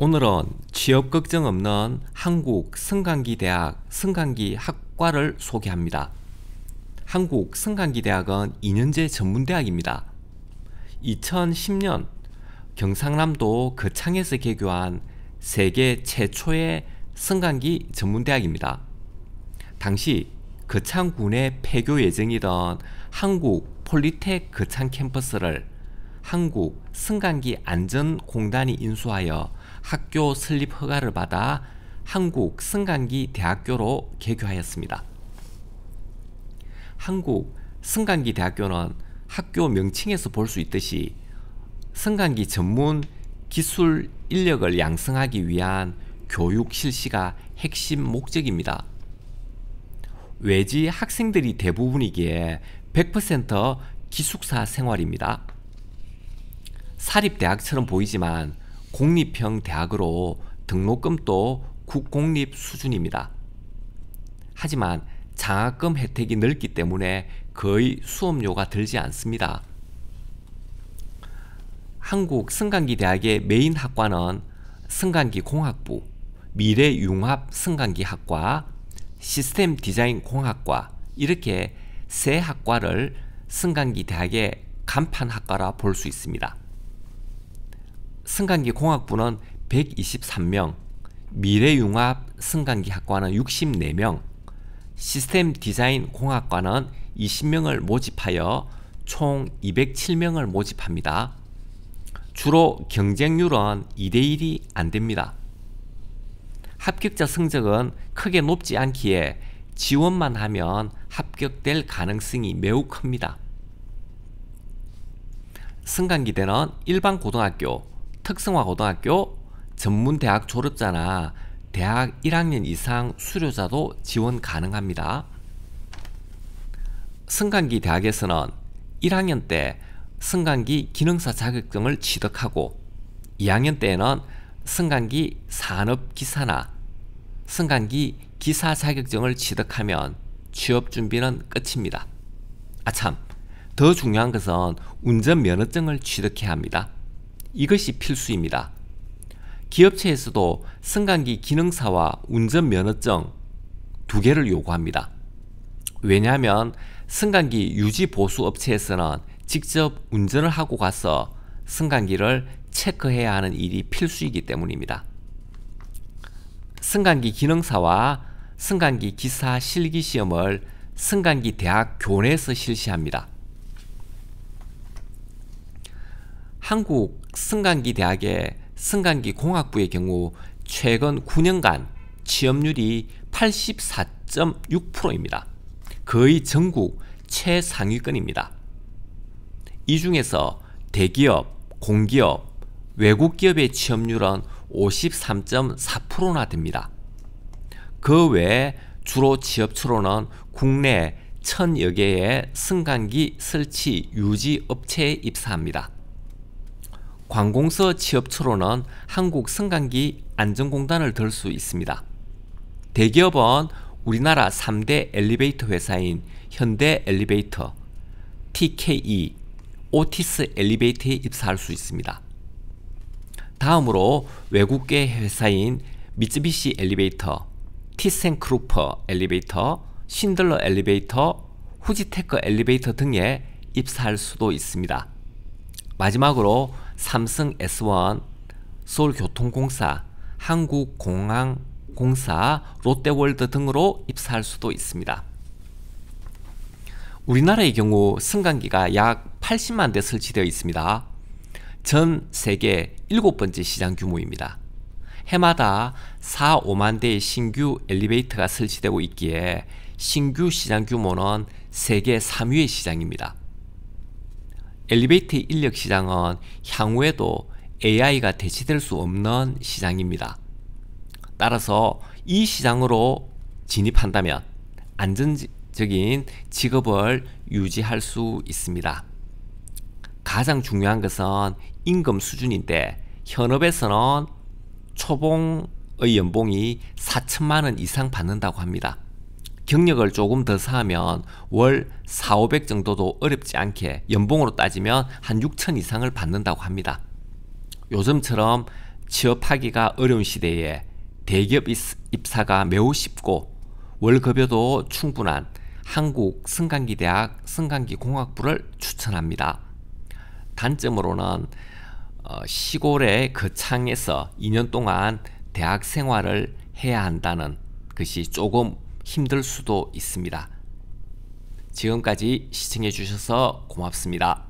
오늘은 취업 걱정 없는 한국 승강기대학 승강기 학과를 소개합니다. 한국 승강기대학은 2년제 전문대학입니다. 2010년 경상남도 거창에서 개교한 세계 최초의 승강기 전문대학입니다. 당시 거창군의 폐교 예정이던 한국 폴리텍 거창 캠퍼스를 한국 승강기 안전공단이 인수하여 학교 설립 허가를 받아 한국 승강기 대학교로 개교하였습니다. 한국 승강기 대학교는 학교 명칭에서 볼 수 있듯이 승강기 전문 기술 인력을 양성하기 위한 교육 실시가 핵심 목적입니다. 외지 학생들이 대부분이기에 100% 기숙사 생활입니다. 사립대학처럼 보이지만 공립형 대학으로 등록금도 국공립 수준입니다. 하지만 장학금 혜택이 넓기 때문에 거의 수업료가 들지 않습니다. 한국 승강기대학의 메인 학과는 승강기공학부, 미래융합 승강기학과, 시스템 디자인 공학과 이렇게 세 학과를 승강기대학의 간판학과라 볼 수 있습니다. 승강기공학부는 123명, 미래융합 승강기학과는 64명, 시스템 디자인 공학과는 20명을 모집하여 총 207명을 모집합니다. 주로 경쟁률은 2대1이 안됩니다. 합격자 성적은 크게 높지 않기에 지원만 하면 합격될 가능성이 매우 큽니다. 승강기대는 일반 고등학교, 특성화 고등학교, 전문대학 졸업자나 대학 1학년 이상 수료자도 지원 가능합니다. 승강기 대학에서는 1학년 때 승강기 기능사 자격증을 취득하고 2학년 때에는 승강기 산업기사나 승강기 기사 자격증을 취득하면 취업 준비는 끝입니다. 아참, 더 중요한 것은 운전면허증을 취득해야 합니다. 이것이 필수입니다. 기업체에서도 승강기 기능사와 운전면허증 두 개를 요구합니다. 왜냐하면 승강기 유지보수 업체에서는 직접 운전을 하고 가서 승강기를 체크해야 하는 일이 필수이기 때문입니다. 승강기 기능사와 승강기 기사 실기시험을 승강기 대학 교내에서 실시합니다. 한국 승강기 대학의 승강기 공학부의 경우 최근 9년간 취업률이 84.6%입니다. 거의 전국 최상위권입니다. 이 중에서 대기업, 공기업, 외국 기업의 취업률은 53.4%나 됩니다. 그 외에 주로 취업처로는 국내 1000여 개의 승강기 설치 유지 업체에 입사합니다. 관공서 취업처로는 한국 승강기 안전공단을 들 수 있습니다. 대기업은 우리나라 3대 엘리베이터 회사인 현대 엘리베이터, TKE, 오티스 엘리베이터에 입사할 수 있습니다. 다음으로 외국계 회사인 미쓰비시 엘리베이터, 티센크루퍼 엘리베이터, 신들러 엘리베이터, 후지테크 엘리베이터 등에 입사할 수도 있습니다. 마지막으로 삼성 S1, 서울교통공사, 한국공항공사, 롯데월드 등으로 입사할 수도 있습니다. 우리나라의 경우 승강기가 약 80만 대 설치되어 있습니다. 전 세계 7번째 시장 규모입니다. 해마다 4, 5만 대의 신규 엘리베이터가 설치되고 있기에 신규 시장 규모는 세계 3위의 시장입니다. 엘리베이터 인력 시장은 향후에도 AI가 대체될 수 없는 시장입니다. 따라서 이 시장으로 진입한다면 안정적인 직업을 유지할 수 있습니다. 가장 중요한 것은 임금 수준인데 현업에서는 초봉의 연봉이 4천만 원 이상 받는다고 합니다. 경력을 조금 더 쌓으면 월 4,500 정도도 어렵지 않게 연봉으로 따지면 한 6천 이상을 받는다고 합니다. 요즘처럼 취업하기가 어려운 시대에 대기업 입사가 매우 쉽고 월급여도 충분한 한국 승강기대학 승강기공학부를 추천합니다. 단점으로는 시골의 거창에서 2년 동안 대학 생활을 해야 한다는 것이 조금 힘들 수도 있습니다. 지금까지 시청해 주셔서 고맙습니다.